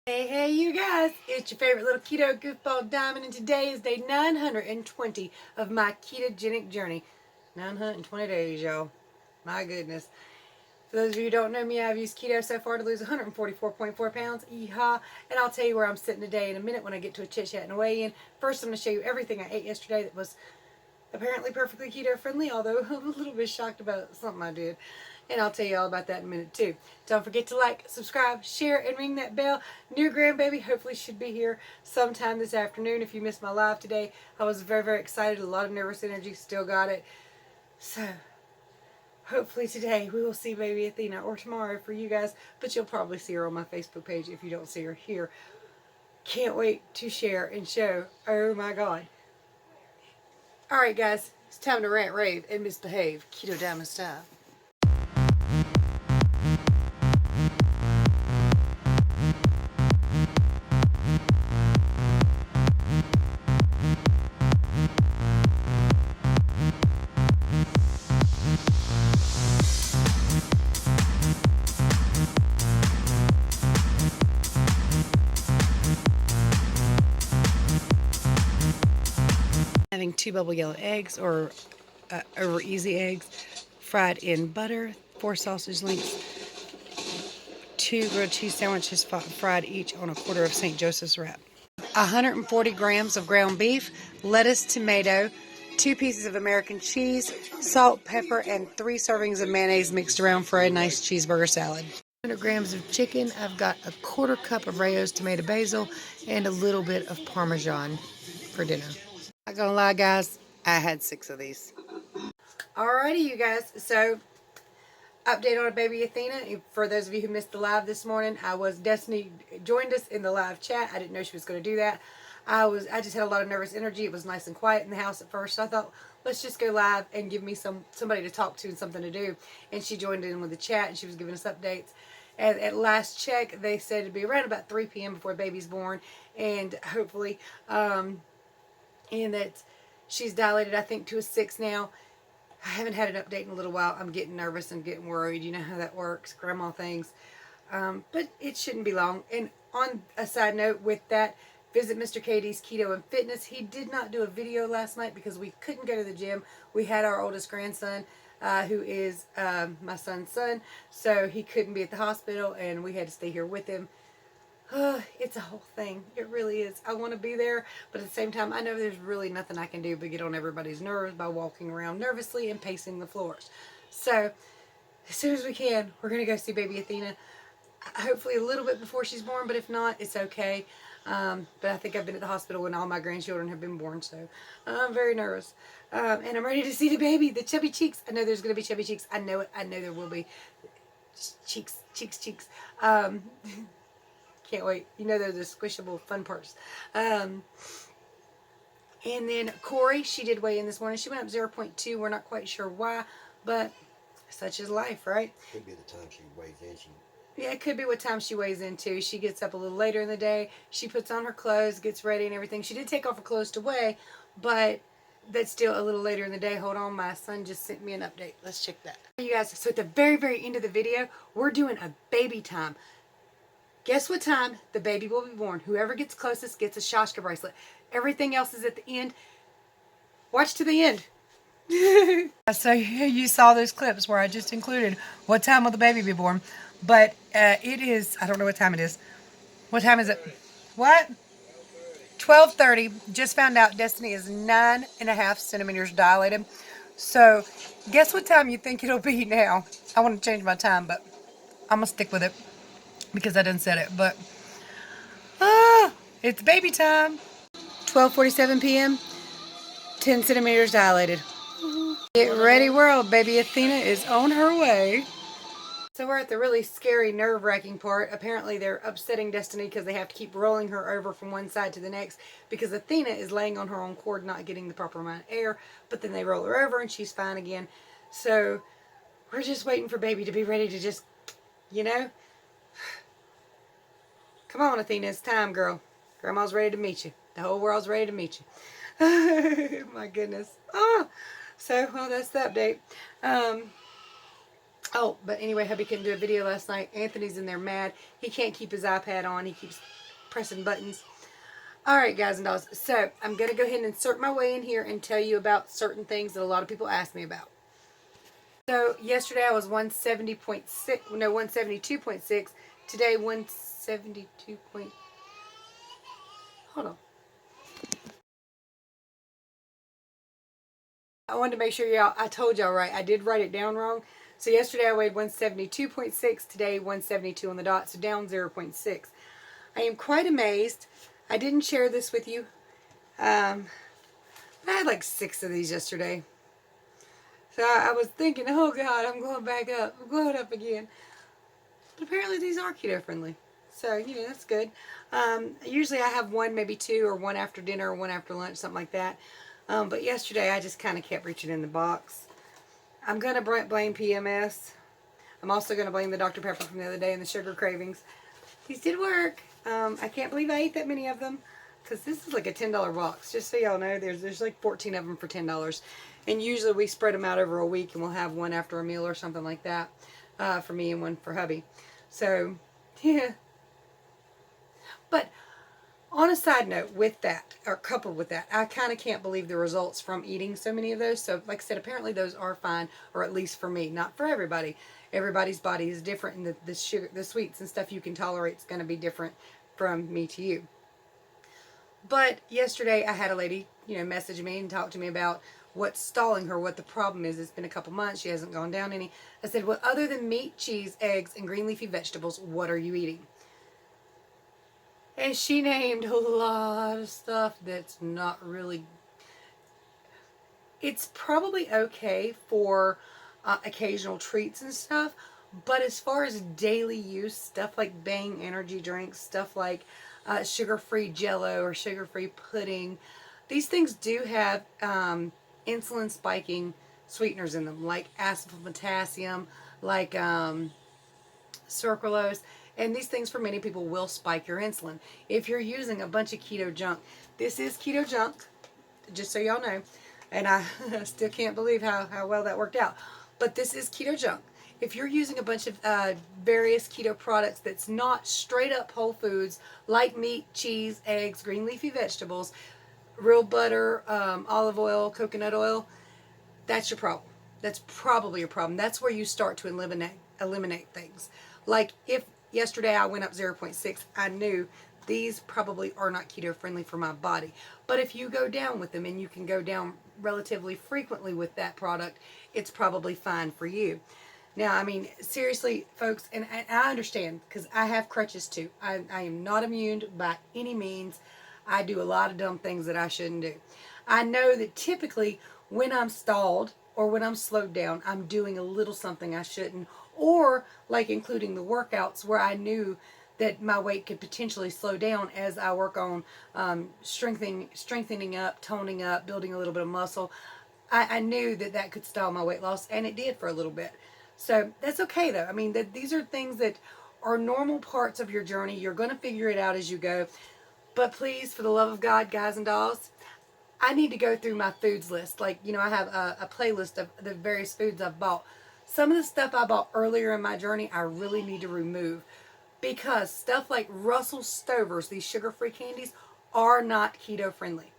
Hey, you guys, it's your favorite little keto goofball Diamond, and today is day 920 of my ketogenic journey. 920 days, y'all. My goodness. For those of you who don't know me, I've used keto so far to lose 144.4 pounds. Yeehaw. And I'll tell you where I'm sitting today in a minute when I get to a chit chat and a weigh-in. First, I'm going to show you everything I ate yesterday that was apparently perfectly keto friendly, although I'm a little bit shocked about something I did. And I'll tell you all about that in a minute too. Don't forget to like, subscribe, share, and ring that bell. New grandbaby hopefully should be here sometime this afternoon. If you missed my live today, I was very, very excited. A lot of nervous energy, still got it. So hopefully today we will see baby Athena, or tomorrow for you guys, but you'll probably see her on my Facebook page if you don't see her here. Can't wait to share and show. Oh my God. Alright guys, it's time to rant, rave, and misbehave. Keto Diamond style. Having 2 bubble yellow eggs, or over easy eggs, fried in butter, 4 sausage links, 2 grilled cheese sandwiches fried each on a quarter of St. Joseph's wrap. 140 grams of ground beef, lettuce, tomato, 2 pieces of American cheese, salt, pepper, and 3 servings of mayonnaise mixed around for a nice cheeseburger salad. 100 grams of chicken. I've got a quarter cup of Rayo's tomato basil and a little bit of Parmesan for dinner. Not gonna lie, guys, I had 6 of these. Alrighty, you guys, so update on baby Athena. For those of you who missed the live this morning, Destiny joined us in the live chat. I didn't know she was going to do that. I just had a lot of nervous energy. It was nice and quiet in the house at first, so I thought, let's just go live and give me somebody to talk to and something to do. And she joined in with the chat, and she was giving us updates. And at last check, they said it'd be around about 3 p.m. before baby's born, and hopefully, and that she's dilated, I think, to a 6 now. I haven't had an update in a little while. I'm getting nervous and getting worried. You know how that works, grandma things. But it shouldn't be long. And on a side note with that, visit Mr. Katie's Keto and Fitness. He did not do a video last night because we couldn't go to the gym. We had our oldest grandson, who is my son's son, so he couldn't be at the hospital, and we had to stay here with him. It's a whole thing. It really is. I want to be there, but at the same time, I know there's really nothing I can do but get on everybody's nerves by walking around nervously and pacing the floors. So, as soon as we can, we're going to go see baby Athena. Hopefully a little bit before she's born, but if not, it's okay. But I think I've been at the hospital when all my grandchildren have been born, so I'm very nervous. And I'm ready to see the baby, the chubby cheeks. I know there's going to be chubby cheeks. I know it. I know there will be. Cheeks. Can't wait. You know, they're the squishable fun parts. And then Corey, she did weigh in this morning. She went up 0.2. We're not quite sure why, but such is life, right? Could be the time she weighs in. Yeah, it could be what time she weighs in too. She gets up a little later in the day. She puts on her clothes, gets ready and everything. She did take off her clothes to weigh, but that's still a little later in the day. Hold on, my son just sent me an update. Let's check that. You guys, so at the very, very end of the video, we're doing a baby time. Guess what time the baby will be born. Whoever gets closest gets a Shashka bracelet. Everything else is at the end. Watch to the end. So you saw those clips where I just included what time will the baby be born. But it is, I don't know what time it is. What time is it? What? 12:30. Just found out Destiny is 9.5 centimeters dilated. So guess what time you think it'll be now? I want to change my time, but I'm going to stick with it because I didn't set it. But it's baby time. 12:47 p.m. 10 centimeters dilated. Get ready, world. Baby Athena is on her way. So we're at the really scary, nerve-wracking part. Apparently they're upsetting Destiny because they have to keep rolling her over from one side to the next because Athena is laying on her own cord, not getting the proper amount of air. But then they roll her over and she's fine again. So we're just waiting for baby to be ready to just, you know. Come on, Athena. It's time, girl. Grandma's ready to meet you. The whole world's ready to meet you. My goodness. Oh, so, well, that's the update. Oh, but anyway, hubby couldn't do a video last night. Anthony's in there mad. He can't keep his iPad on. He keeps pressing buttons. All right, guys and dolls. So I'm going to go ahead and insert my way in here and tell you about certain things that a lot of people ask me about. So yesterday I was 170.6, no, 172.6. Today 172. Hold on. I wanted to make sure y'all, I told y'all right. I did write it down wrong. So yesterday I weighed 172.6. Today 172 on the dot, so down 0.6. I am quite amazed. I didn't share this with you. I had like 6 of these yesterday. So I was thinking, oh God, I'm going back up. I'm going up again. But apparently these are keto friendly. So, you know, that's good. Usually I have one, maybe 2, or one after dinner or one after lunch, something like that. But yesterday I just kind of kept reaching in the box. I'm going to blame PMS. I'm also going to blame the Dr. Pepper from the other day and the sugar cravings. These did work. I can't believe I ate that many of them, because this is like a $10 box. Just so y'all know, there's like 14 of them for $10. And usually we spread them out over a week, and we'll have one after a meal or something like that for me and one for hubby. So, yeah. But on a side note, with that, or coupled with that, I kind of can't believe the results from eating so many of those. So, like I said, apparently those are fine, or at least for me, not for everybody. Everybody's body is different, and the sugar, the sweets and stuff you can tolerate is going to be different from me to you. But yesterday I had a lady, you know, message me and talk to me about what's stalling her, what the problem is. It's been a couple months. She hasn't gone down any. I said, well, other than meat, cheese, eggs, and green leafy vegetables, what are you eating? And she named a lot of stuff that's not really... It's probably okay for occasional treats and stuff, but as far as daily use, stuff like Bang energy drinks, stuff like sugar-free Jell-O or sugar-free pudding, these things do have insulin spiking sweeteners in them, like potassium, like sucralose, and these things for many people will spike your insulin. If you're using a bunch of keto junk, this is keto junk, just so y'all know, and I still can't believe how well that worked out, but this is keto junk. If you're using a bunch of various keto products that's not straight up whole foods, like meat, cheese, eggs, green leafy vegetables, real butter, olive oil, coconut oil, that's your problem. That's probably your problem. That's where you start to eliminate things. Like if yesterday I went up 0.6, I knew these probably are not keto friendly for my body. But if you go down with them, and you can go down relatively frequently with that product, it's probably fine for you. Now, I mean, seriously, folks, and I understand, because I have crutches too. I am not immune by any means. I do a lot of dumb things that I shouldn't do. I know that typically when I'm stalled or when I'm slowed down, I'm doing a little something I shouldn't, or like including the workouts where I knew that my weight could potentially slow down as I work on strengthening up, toning up, building a little bit of muscle. I knew that could stall my weight loss, and it did for a little bit. So that's okay though. I mean, these are things that are normal parts of your journey. You're going to figure it out as you go. But please, for the love of God, guys and dolls, I need to go through my foods list. Like, you know, I have a playlist of the various foods I've bought. Some of the stuff I bought earlier in my journey, I really need to remove. Because stuff like Russell Stover's, these sugar-free candies, are not keto friendly.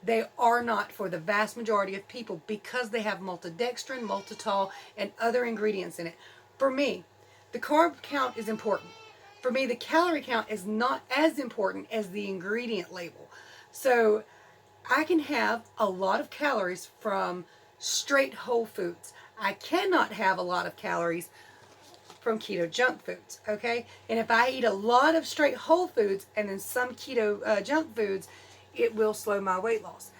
They are not for the vast majority of people, because they have maltodextrin, maltitol, and other ingredients in it. For me, the carb count is important. For me, the calorie count is not as important as the ingredient label. So I can have a lot of calories from straight whole foods. I cannot have a lot of calories from keto junk foods, okay? And if I eat a lot of straight whole foods and then some keto junk foods, it will slow my weight loss.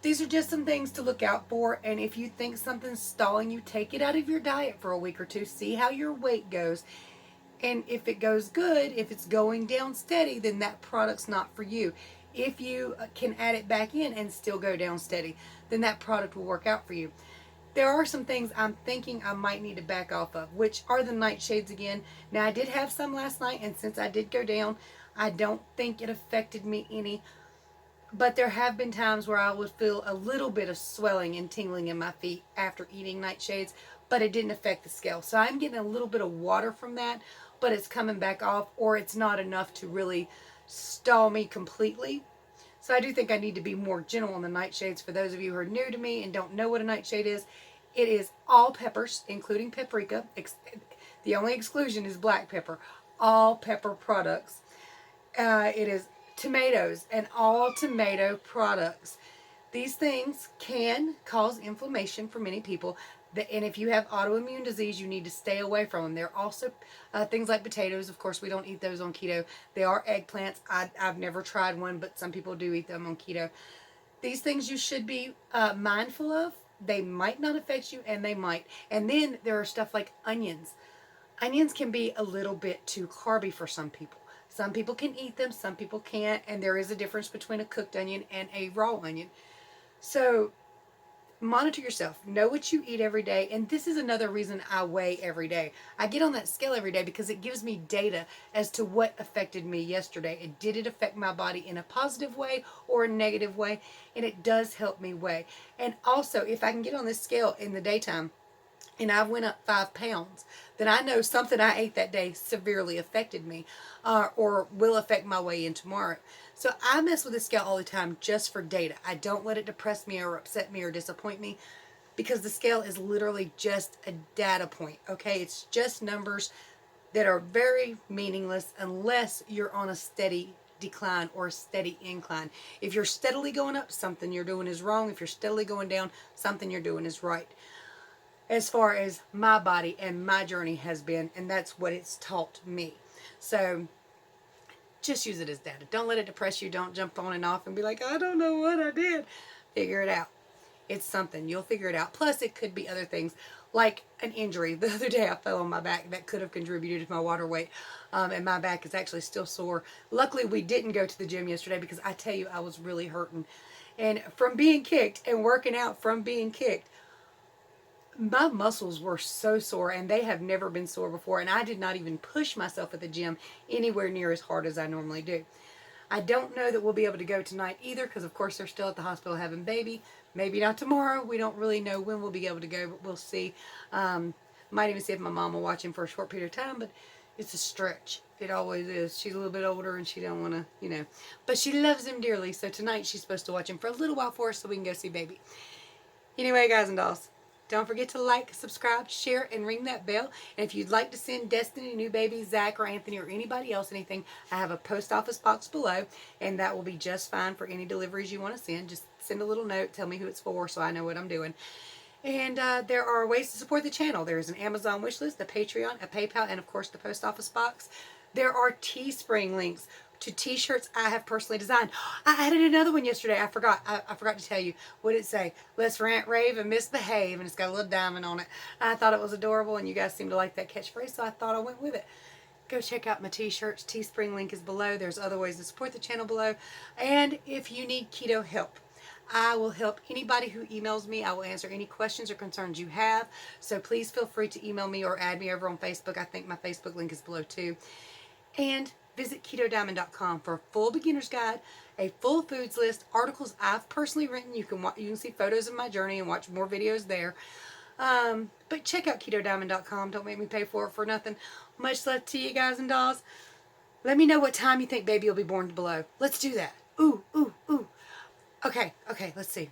These are just some things to look out for, and if you think something's stalling you, take it out of your diet for a week or two, see how your weight goes. And if it goes good, if it's going down steady, then that product's not for you. If you can add it back in and still go down steady, then that product will work out for you. There are some things I'm thinking I might need to back off of, which are the nightshades again. Now, I did have some last night, and since I did go down, I don't think it affected me any. But there have been times where I would feel a little bit of swelling and tingling in my feet after eating nightshades, but it didn't affect the scale. So I'm getting a little bit of water from that, but it's coming back off, or it's not enough to really stall me completely. So I do think I need to be more gentle on the nightshades. For those of you who are new to me and don't know what a nightshade is, it is all peppers, including paprika. The only exclusion is black pepper. All pepper products. It is tomatoes and all tomato products. These things can cause inflammation for many people. And if you have autoimmune disease, you need to stay away from them. There are also things like potatoes. Of course, we don't eat those on keto. They are eggplants. I've never tried one, but some people do eat them on keto. These things you should be mindful of. They might not affect you, and they might. And then there are stuff like onions. Onions can be a little bit too carby for some people. Some people can eat them, some people can't, and there is a difference between a cooked onion and a raw onion. So monitor yourself. Know what you eat every day. And this is another reason I weigh every day. I get on that scale every day because it gives me data as to what affected me yesterday. And did it affect my body in a positive way or a negative way? And it does help me weigh. And also, if I can get on this scale in the daytime and I went up 5 pounds, then I know something I ate that day severely affected me or will affect my weigh in tomorrow. So I mess with the scale all the time just for data. I don't let it depress me or upset me or disappoint me, because the scale is literally just a data point, okay? It's just numbers that are very meaningless unless you're on a steady decline or a steady incline. If you're steadily going up, something you're doing is wrong. If you're steadily going down, something you're doing is right. As far as my body and my journey has been, and that's what it's taught me. So just use it as data. Don't let it depress you. Don't jump on and off and be like, I don't know what I did. Figure it out. It's something. You'll figure it out. Plus, it could be other things like an injury. The other day I fell on my back. That could have contributed to my water weight. And my back is actually still sore. Luckily, we didn't go to the gym yesterday because I tell you, I was really hurting. And from being kicked and working out from being kicked, my muscles were so sore, and they have never been sore before, and I did not even push myself at the gym anywhere near as hard as I normally do. I don't know that we'll be able to go tonight either, because of course they're still at the hospital having baby. Maybe not tomorrow. We don't really know when we'll be able to go, but we'll see. Might even see if my mom will watch him for a short period of time, but it's a stretch. It always is. She's a little bit older, and she don't want to, but she loves him dearly, so tonight she's supposed to watch him for a little while for us so we can go see baby. Anyway, guys and dolls, don't forget to like, subscribe, share, and ring that bell. And if you'd like to send Destiny, new baby, Zach, or Anthony, or anybody else anything, I have a post office box below, and that will be just fine for any deliveries you want to send. Just send a little note, tell me who it's for so I know what I'm doing. And there are ways to support the channel. There's an Amazon wishlist, a Patreon, a PayPal, and of course the post office box. There are Teespring links to t-shirts I have personally designed. I added another one yesterday. I forgot. I forgot to tell you. What did it say? Let's rant, rave, and misbehave. And it's got a little diamond on it. I thought it was adorable, and you guys seem to like that catchphrase, so I thought I went with it. Go check out my t-shirts. Teespring link is below. There's other ways to support the channel below. And if you need keto help, I will help anybody who emails me. I will answer any questions or concerns you have. So please feel free to email me or add me over on Facebook. I think my Facebook link is below too. And visit KetoDiamond.com for a full beginner's guide, a full foods list, articles I've personally written. You can see photos of my journey and watch more videos there. But check out KetoDiamond.com. Don't make me pay for it for nothing. Much love to you guys and dolls. Let me know what time you think baby will be born below. Let's do that. Ooh, ooh, ooh. Okay, let's see.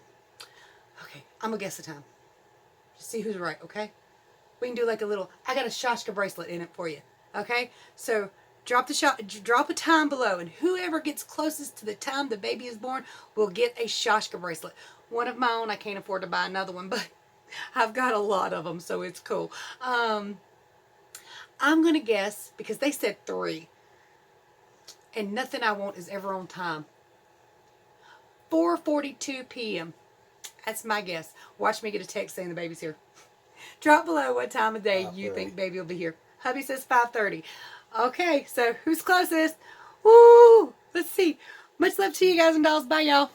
Okay, I'm going to guess the time. Just see who's right, okay? We can do like a little, I got a Shashka bracelet in it for you. Okay? So drop a time below, and whoever gets closest to the time the baby is born will get a Shashka bracelet. One of my own. I can't afford to buy another one, but I've got a lot of them, so it's cool. I'm going to guess, because they said 3, and nothing I want is ever on time. 4:42 p.m. That's my guess. Watch me get a text saying the baby's here. Drop below what time of day you think baby will be here. Hubby says 5:30. Okay, so who's closest? Woo! Let's see. Much love to you guys and dolls. Bye, y'all.